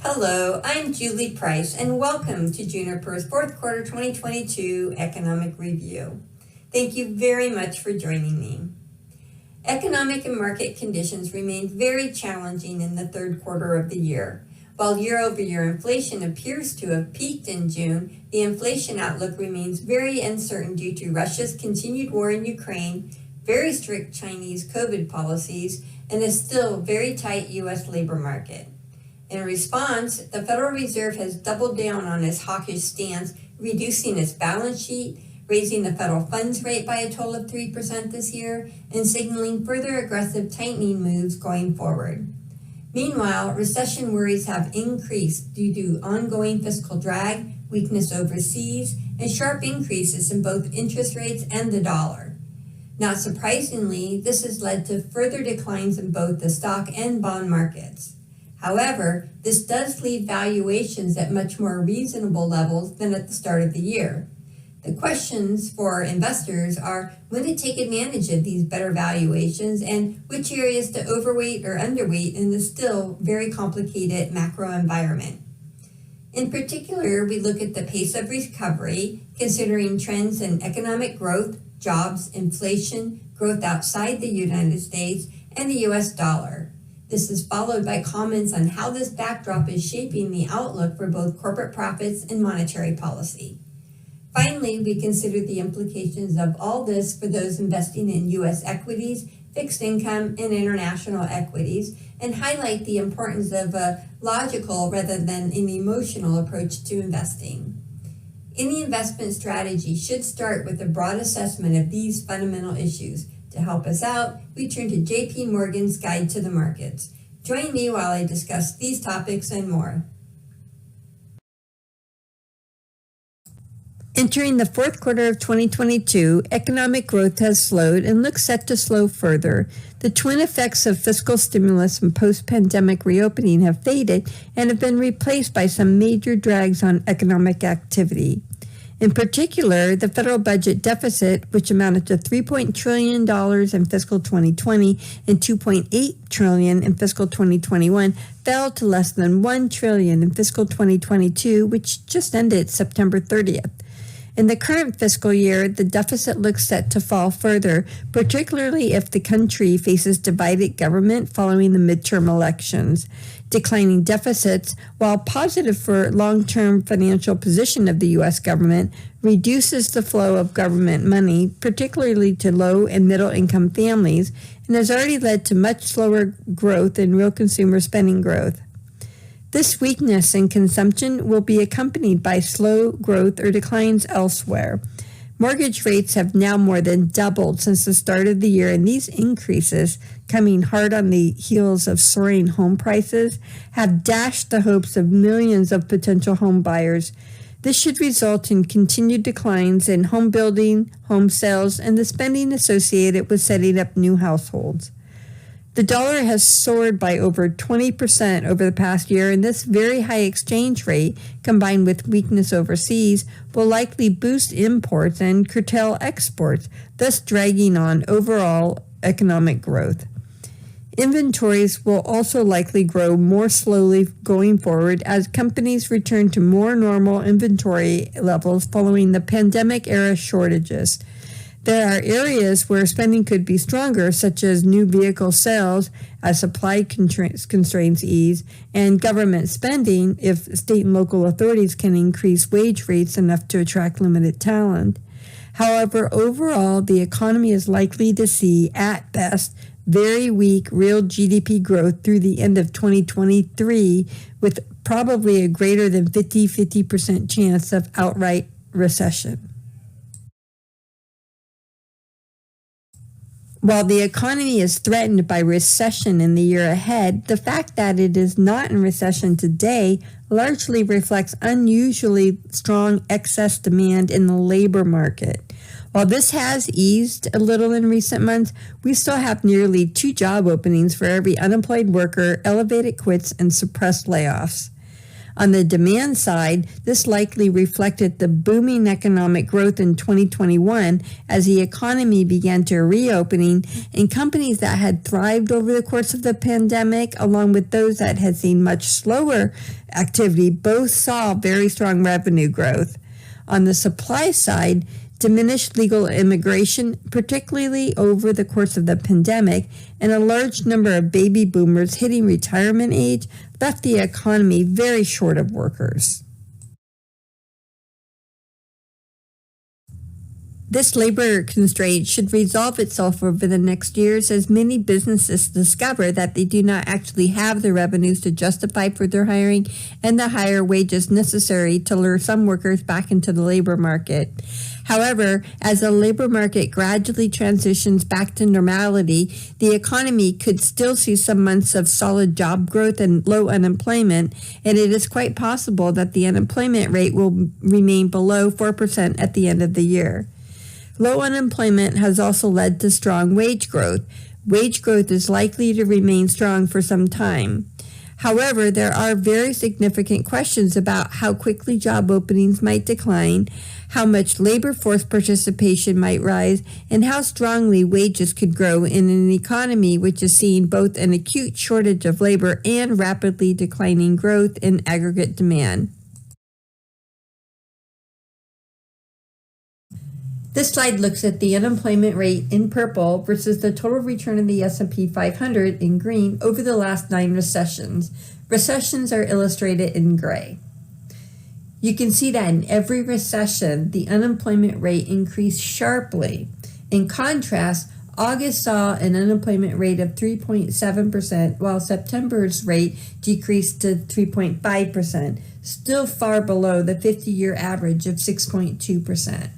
Hello, I'm Julie Price, and welcome to Juniper's fourth quarter 2022 economic review. Thank you very much for joining me. Economic and market conditions remained very challenging in the third quarter of the year. While year-over-year inflation appears to have peaked in June, the inflation outlook remains very uncertain due to Russia's continued war in Ukraine, very strict Chinese COVID policies, and a still very tight U.S. labor market. In response, the Federal Reserve has doubled down on its hawkish stance, reducing its balance sheet, raising the federal funds rate by a total of 3% this year, and signaling further aggressive tightening moves going forward. Meanwhile, recession worries have increased due to ongoing fiscal drag, weakness overseas, and sharp increases in both interest rates and the dollar. Not surprisingly, this has led to further declines in both the stock and bond markets. However, this does leave valuations at much more reasonable levels than at the start of the year. The questions for investors are when to take advantage of these better valuations and which areas to overweight or underweight in the still very complicated macro environment. In particular, we look at the pace of recovery, considering trends in economic growth, jobs, inflation, growth outside the United States, and the U.S. dollar. This is followed by comments on how this backdrop is shaping the outlook for both corporate profits and monetary policy. Finally, we consider the implications of all this for those investing in U.S. equities, fixed income, and international equities, and highlight the importance of a logical rather than an emotional approach to investing. Any investment strategy should start with a broad assessment of these fundamental issues. To help us out, we turn to JP Morgan's Guide to the Markets. Join me while I discuss these topics and more. Entering the fourth quarter of 2022, economic growth has slowed and looks set to slow further. The twin effects of fiscal stimulus and post-pandemic reopening have faded and have been replaced by some major drags on economic activity. In particular, the federal budget deficit, which amounted to $3 trillion in fiscal 2020 and $2.8 trillion in fiscal 2021, fell to less than $1 trillion in fiscal 2022, which just ended September 30th. In the current fiscal year, the deficit looks set to fall further, particularly if the country faces divided government following the midterm elections. Declining deficits, while positive for long-term financial position of the U.S. government, reduces the flow of government money, particularly to low and middle-income families, and has already led to much slower growth in real consumer spending growth. This weakness in consumption will be accompanied by slow growth or declines elsewhere. Mortgage rates have now more than doubled since the start of the year, and these increases, coming hard on the heels of soaring home prices, have dashed the hopes of millions of potential home buyers. This should result in continued declines in home building, home sales, and the spending associated with setting up new households. The dollar has soared by over 20% over the past year, and this very high exchange rate, combined with weakness overseas, will likely boost imports and curtail exports, thus dragging on overall economic growth. Inventories will also likely grow more slowly going forward as companies return to more normal inventory levels following the pandemic-era shortages. There are areas where spending could be stronger, such as new vehicle sales as supply constraints ease, and government spending if state and local authorities can increase wage rates enough to attract limited talent. However, overall, the economy is likely to see, at best, very weak real GDP growth through the end of 2023, with probably a greater than 50% chance of outright recession. While the economy is threatened by recession in the year ahead, the fact that it is not in recession today largely reflects unusually strong excess demand in the labor market. While this has eased a little in recent months, we still have nearly 2 job openings for every unemployed worker, elevated quits, and suppressed layoffs. On the demand side, this likely reflected the booming economic growth in 2021 as the economy began to reopening, and companies that had thrived over the course of the pandemic, along with those that had seen much slower activity, both saw very strong revenue growth. On the supply side, diminished legal immigration, particularly over the course of the pandemic, and a large number of baby boomers hitting retirement age left the economy very short of workers. This labor constraint should resolve itself over the next years as many businesses discover that they do not actually have the revenues to justify further hiring and the higher wages necessary to lure some workers back into the labor market. However, as the labor market gradually transitions back to normality, the economy could still see some months of solid job growth and low unemployment, and it is quite possible that the unemployment rate will remain below 4% at the end of the year. Low unemployment has also led to strong wage growth. Wage growth is likely to remain strong for some time. However, there are very significant questions about how quickly job openings might decline, how much labor force participation might rise, and how strongly wages could grow in an economy which is seeing both an acute shortage of labor and rapidly declining growth in aggregate demand. This slide looks at the unemployment rate in purple versus the total return of the S&P 500 in green over the last 9 recessions. Recessions are illustrated in gray. You can see that in every recession, the unemployment rate increased sharply. In contrast, August saw an unemployment rate of 3.7%, while September's rate decreased to 3.5%, still far below the 50-year average of 6.2%.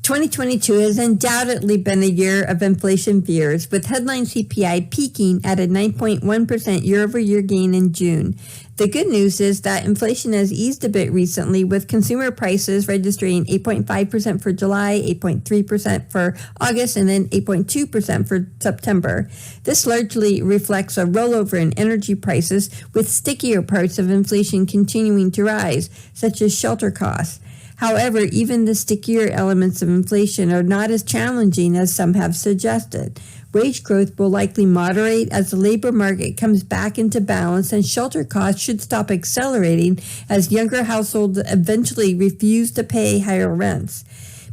2022 has undoubtedly been a year of inflation fears, with headline CPI peaking at a 9.1% year-over-year gain in June. The good news is that inflation has eased a bit recently, with consumer prices registering 8.5% for July, 8.3% for August, and then 8.2% for September. This largely reflects a rollover in energy prices, with stickier parts of inflation continuing to rise, such as shelter costs. However, even the stickier elements of inflation are not as challenging as some have suggested. Wage growth will likely moderate as the labor market comes back into balance, and shelter costs should stop accelerating as younger households eventually refuse to pay higher rents.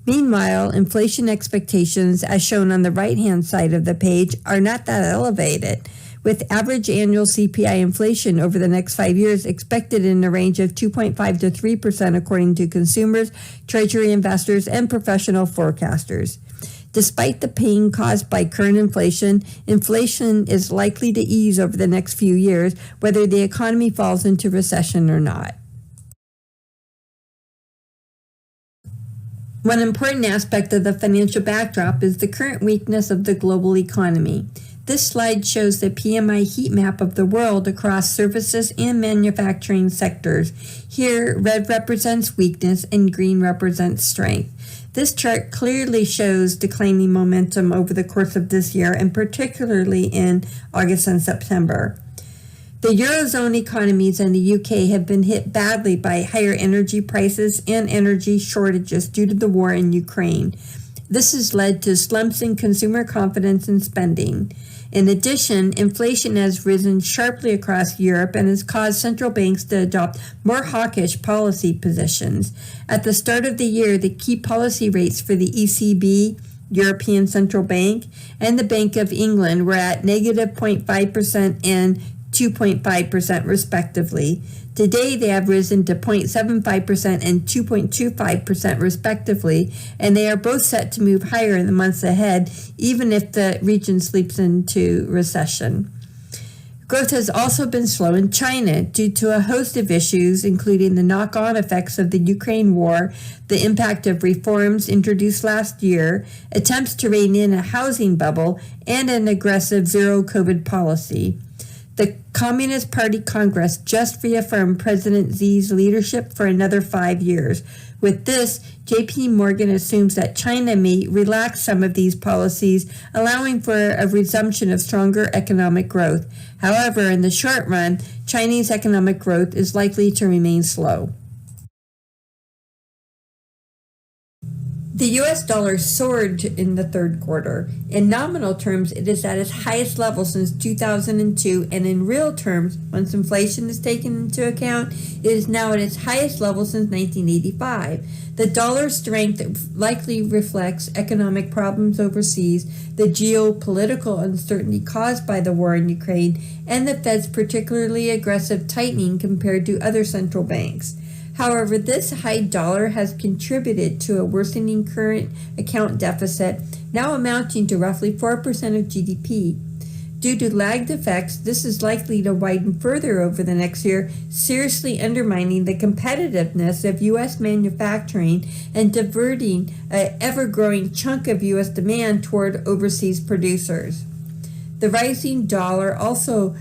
Meanwhile, inflation expectations, as shown on the right-hand side of the page, are not that elevated, with average annual CPI inflation over the next 5 years expected in the range of 2.5 to 3% according to consumers, treasury investors, and professional forecasters. Despite the pain caused by current inflation, inflation is likely to ease over the next few years, whether the economy falls into recession or not. One important aspect of the financial backdrop is the current weakness of the global economy. This slide shows the PMI heat map of the world across services and manufacturing sectors. Here, red represents weakness and green represents strength. This chart clearly shows declining momentum over the course of this year, and particularly in August and September. The Eurozone economies and the UK have been hit badly by higher energy prices and energy shortages due to the war in Ukraine. This has led to slumps in consumer confidence and spending. In addition, inflation has risen sharply across Europe and has caused central banks to adopt more hawkish policy positions. At the start of the year, the key policy rates for the ECB, European Central Bank, and the Bank of England were at negative 0.5% and 2.5% respectively. Today, they have risen to 0.75% and 2.25% respectively, and they are both set to move higher in the months ahead, even if the region slips into recession. Growth has also been slow in China due to a host of issues, including the knock-on effects of the Ukraine war, the impact of reforms introduced last year, attempts to rein in a housing bubble, and an aggressive zero-COVID policy. The Communist Party Congress just reaffirmed President Xi's leadership for another 5 years. With this, JP Morgan assumes that China may relax some of these policies, allowing for a resumption of stronger economic growth. However, in the short run, Chinese economic growth is likely to remain slow. The U.S. dollar soared in the third quarter. In nominal terms, it is at its highest level since 2002, and in real terms, once inflation is taken into account, it is now at its highest level since 1985. The dollar's strength likely reflects economic problems overseas, the geopolitical uncertainty caused by the war in Ukraine, and the Fed's particularly aggressive tightening compared to other central banks. However, this high dollar has contributed to a worsening current account deficit, now amounting to roughly 4% of GDP. Due to lagged effects, this is likely to widen further over the next year, seriously undermining the competitiveness of U.S. manufacturing and diverting an ever-growing chunk of U.S. demand toward overseas producers. The rising dollar also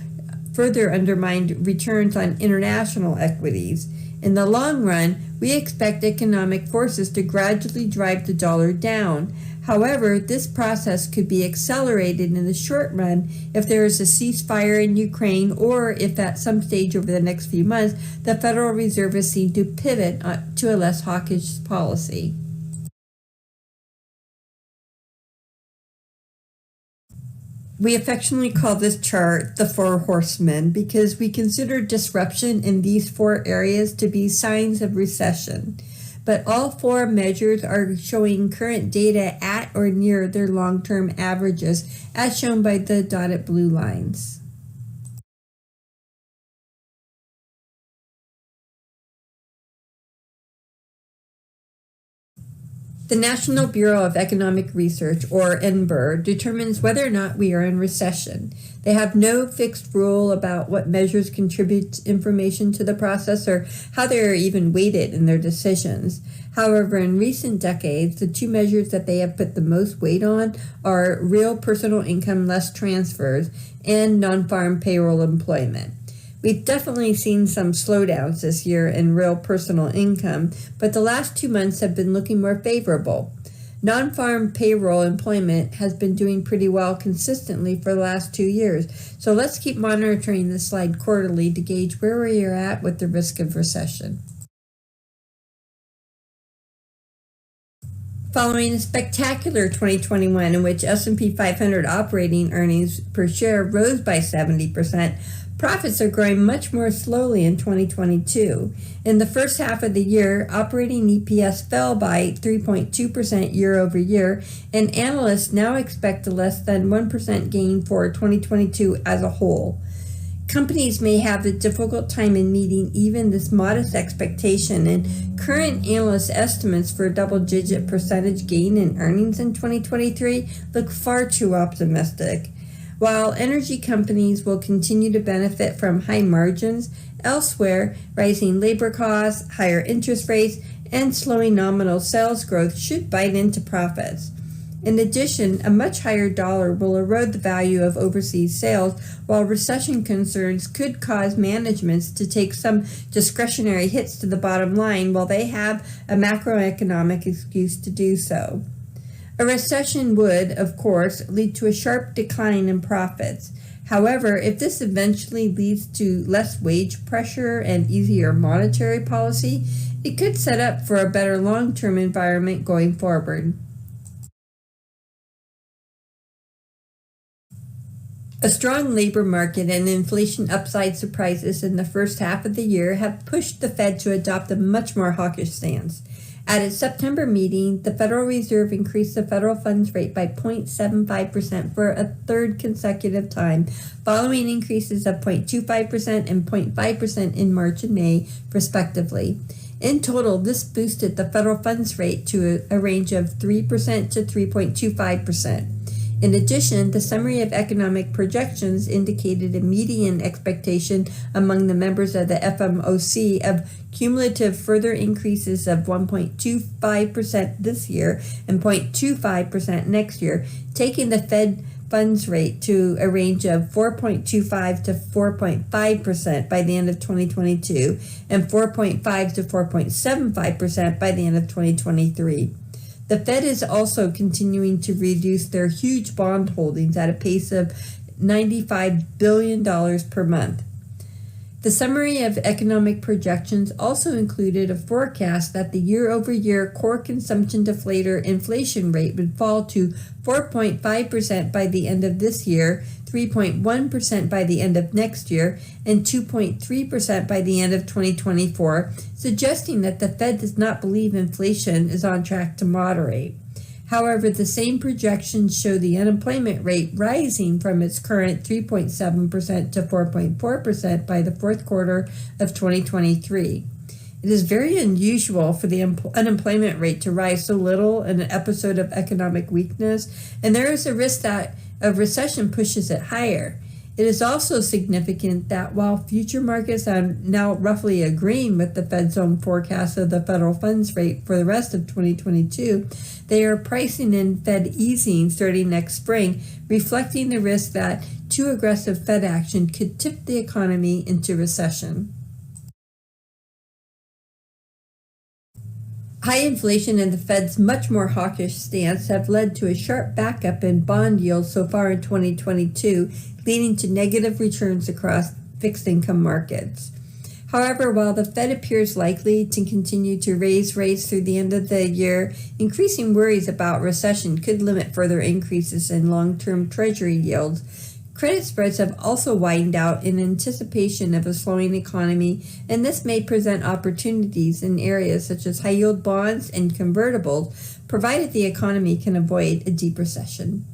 further undermined returns on international equities. In the long run, we expect economic forces to gradually drive the dollar down. However, this process could be accelerated in the short run if there is a ceasefire in Ukraine, or if at some stage over the next few months, the Federal Reserve is seen to pivot to a less hawkish policy. We affectionately call this chart the Four Horsemen because we consider disruption in these four areas to be signs of recession. But all four measures are showing current data at or near their long-term averages, as shown by the dotted blue lines. The National Bureau of Economic Research, or NBER, determines whether or not we are in recession. They have no fixed rule about what measures contribute information to the process or how they are even weighted in their decisions. However, in recent decades, the two measures that they have put the most weight on are real personal income less transfers and non-farm payroll employment. We've definitely seen some slowdowns this year in real personal income, but the last 2 months have been looking more favorable. Non-farm payroll employment has been doing pretty well consistently for the last 2 years, so let's keep monitoring this slide quarterly to gauge where we are at with the risk of recession. Following a spectacular 2021 in which S&P 500 operating earnings per share rose by 70%, profits are growing much more slowly in 2022. In the first half of the year, operating EPS fell by 3.2% year over year, and analysts now expect a less than 1% gain for 2022 as a whole. Companies may have a difficult time in meeting even this modest expectation, and current analyst estimates for a double-digit percentage gain in earnings in 2023 look far too optimistic. While energy companies will continue to benefit from high margins, elsewhere, rising labor costs, higher interest rates, and slowing nominal sales growth should bite into profits. In addition, a much higher dollar will erode the value of overseas sales, while recession concerns could cause managements to take some discretionary hits to the bottom line while they have a macroeconomic excuse to do so. A recession would, of course, lead to a sharp decline in profits. However, if this eventually leads to less wage pressure and easier monetary policy, it could set up for a better long-term environment going forward. A strong labor market and inflation upside surprises in the first half of the year have pushed the Fed to adopt a much more hawkish stance. At its September meeting, the Federal Reserve increased the federal funds rate by 0.75% for a third consecutive time, following increases of 0.25% and 0.5% in March and May, respectively. In total, this boosted the federal funds rate to a range of 3% to 3.25%. In addition, the summary of economic projections indicated a median expectation among the members of the FOMC of cumulative further increases of 1.25% this year and 0.25% next year, taking the Fed funds rate to a range of 4.25 to 4.5% by the end of 2022 and 4.5 to 4.75% by the end of 2023. The Fed is also continuing to reduce their huge bond holdings at a pace of $95 billion per month. The summary of economic projections also included a forecast that the year-over-year core consumption deflator inflation rate would fall to 4.5% by the end of this year, 3.1% by the end of next year, and 2.3% by the end of 2024, suggesting that the Fed does not believe inflation is on track to moderate. However, the same projections show the unemployment rate rising from its current 3.7% to 4.4% by the fourth quarter of 2023. It is very unusual for the unemployment rate to rise so little in an episode of economic weakness, and there is a risk that a recession pushes it higher. It is also significant that while future markets are now roughly agreeing with the Fed's own forecast of the federal funds rate for the rest of 2022, they are pricing in Fed easing starting next spring, reflecting the risk that too aggressive Fed action could tip the economy into recession. High inflation and the Fed's much more hawkish stance have led to a sharp backup in bond yields so far in 2022, leading to negative returns across fixed income markets. However, while the Fed appears likely to continue to raise rates through the end of the year, increasing worries about recession could limit further increases in long-term Treasury yields. Credit spreads have also widened out in anticipation of a slowing economy, and this may present opportunities in areas such as high-yield bonds and convertibles, provided the economy can avoid a deep recession.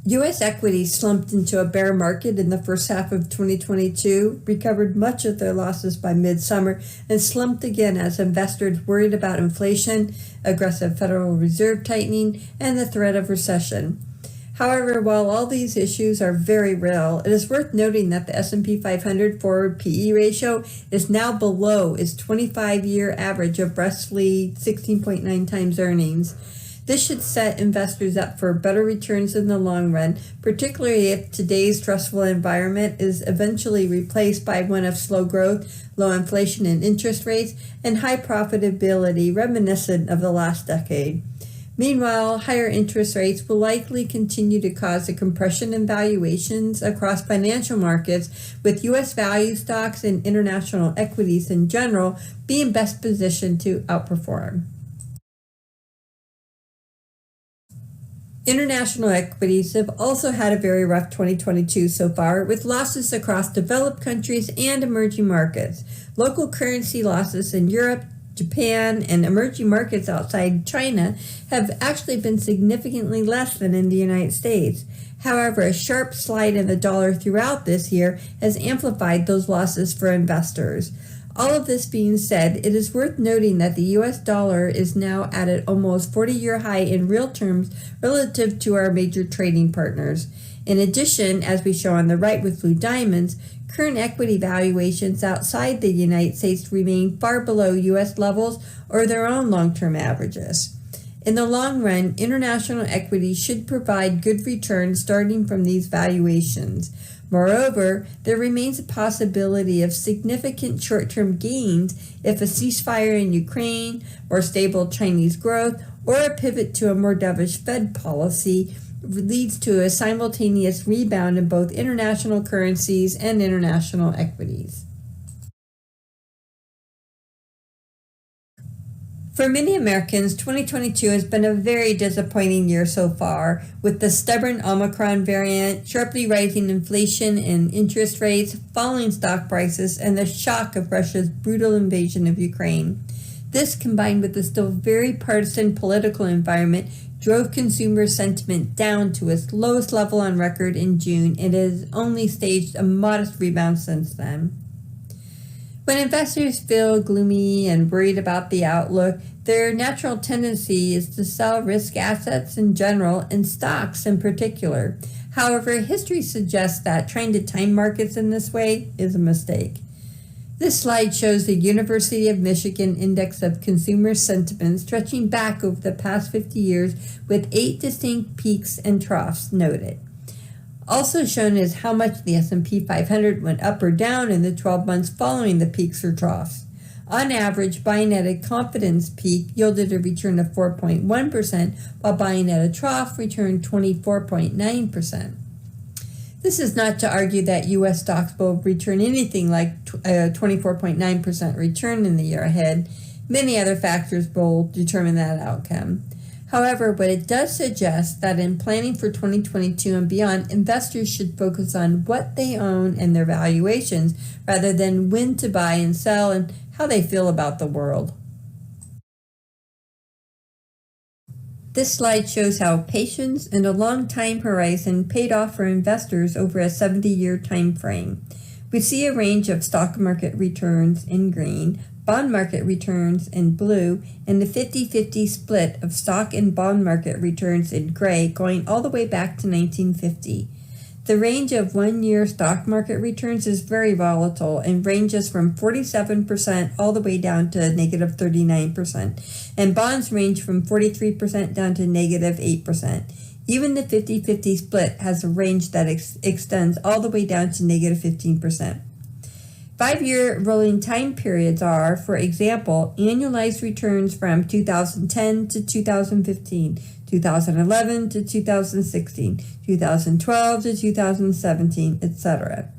U.S. equities slumped into a bear market in the first half of 2022, recovered much of their losses by midsummer, and slumped again as investors worried about inflation, aggressive Federal Reserve tightening, and the threat of recession. However, while all these issues are very real, it is worth noting that the S&P 500 forward PE ratio is now below its 25-year average of roughly 16.9 times earnings. This should set investors up for better returns in the long run, particularly if today's stressful environment is eventually replaced by one of slow growth, low inflation and interest rates, and high profitability reminiscent of the last decade. Meanwhile, higher interest rates will likely continue to cause a compression in valuations across financial markets, with U.S. value stocks and international equities in general being best positioned to outperform. International equities have also had a very rough 2022 so far, with losses across developed countries and emerging markets. Local currency losses in Europe, Japan, and emerging markets outside China have actually been significantly less than in the United States. However, a sharp slide in the dollar throughout this year has amplified those losses for investors. All of this being said, it is worth noting that the U.S. dollar is now at an almost 40-year high in real terms relative to our major trading partners. In addition, as we show on the right with blue diamonds, current equity valuations outside the United States remain far below U.S. levels or their own long-term averages. In the long run, international equities should provide good returns starting from these valuations. Moreover, there remains a possibility of significant short-term gains if a ceasefire in Ukraine, more stable Chinese growth, or a pivot to a more dovish Fed policy leads to a simultaneous rebound in both international currencies and international equities. For many Americans, 2022 has been a very disappointing year so far, with the stubborn Omicron variant, sharply rising inflation and interest rates, falling stock prices, and the shock of Russia's brutal invasion of Ukraine. This, combined with the still very partisan political environment, drove consumer sentiment down to its lowest level on record in June, and it has only staged a modest rebound since then. When investors feel gloomy and worried about the outlook, their natural tendency is to sell risk assets in general and stocks in particular. However, history suggests that trying to time markets in this way is a mistake. This slide shows the University of Michigan Index of Consumer Sentiment stretching back over the past 50 years with 8 distinct peaks and troughs noted. Also shown is how much the S&P 500 went up or down in the 12 months following the peaks or troughs. On average, buying at a confidence peak yielded a return of 4.1%, while buying at a trough returned 24.9%. This is not to argue that U.S. stocks will return anything like a 24.9% return in the year ahead. Many other factors will determine that outcome. However, what it does suggest that in planning for 2022 and beyond, investors should focus on what they own and their valuations rather than when to buy and sell and how they feel about the world. This slide shows how patience and a long time horizon paid off for investors over a 70-year time frame. We see a range of stock market returns in green, bond market returns in blue, and the 50-50 split of stock and bond market returns in gray going all the way back to 1950. The range of one-year stock market returns is very volatile and ranges from 47% all the way down to negative 39%, and bonds range from 43% down to negative 8%. Even the 50-50 split has a range that extends all the way down to negative 15%. 5-year rolling time periods are, for example, annualized returns from 2010 to 2015, 2011 to 2016, 2012 to 2017, etc.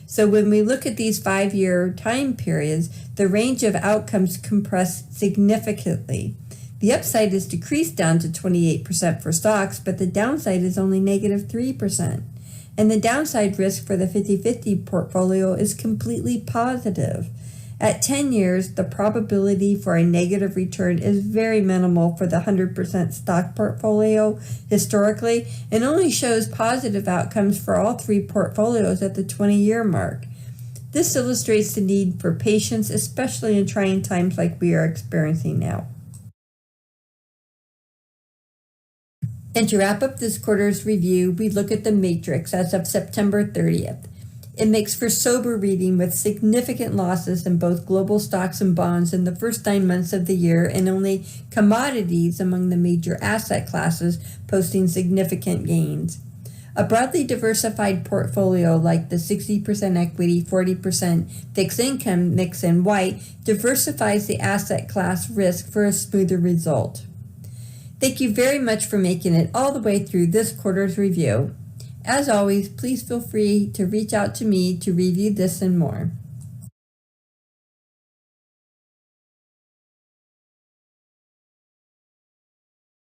So when we look at these 5-year time periods, the range of outcomes compress significantly. The upside is decreased down to 28% for stocks, but the downside is only negative 3%. And the downside risk for the 50-50 portfolio is completely positive. At 10 years, the probability for a negative return is very minimal for the 100% stock portfolio historically, and only shows positive outcomes for all 3 portfolios at the 20-year mark. This illustrates the need for patience, especially in trying times like we are experiencing now. And to wrap up this quarter's review, we look at the matrix as of September 30th. It makes for sober reading with significant losses in both global stocks and bonds in the first 9 months of the year, and only commodities among the major asset classes posting significant gains. A broadly diversified portfolio like the 60% equity, 40% fixed income mix in white diversifies the asset class risk for a smoother result. Thank you very much for making it all the way through this quarter's review. As always, please feel free to reach out to me to review this and more.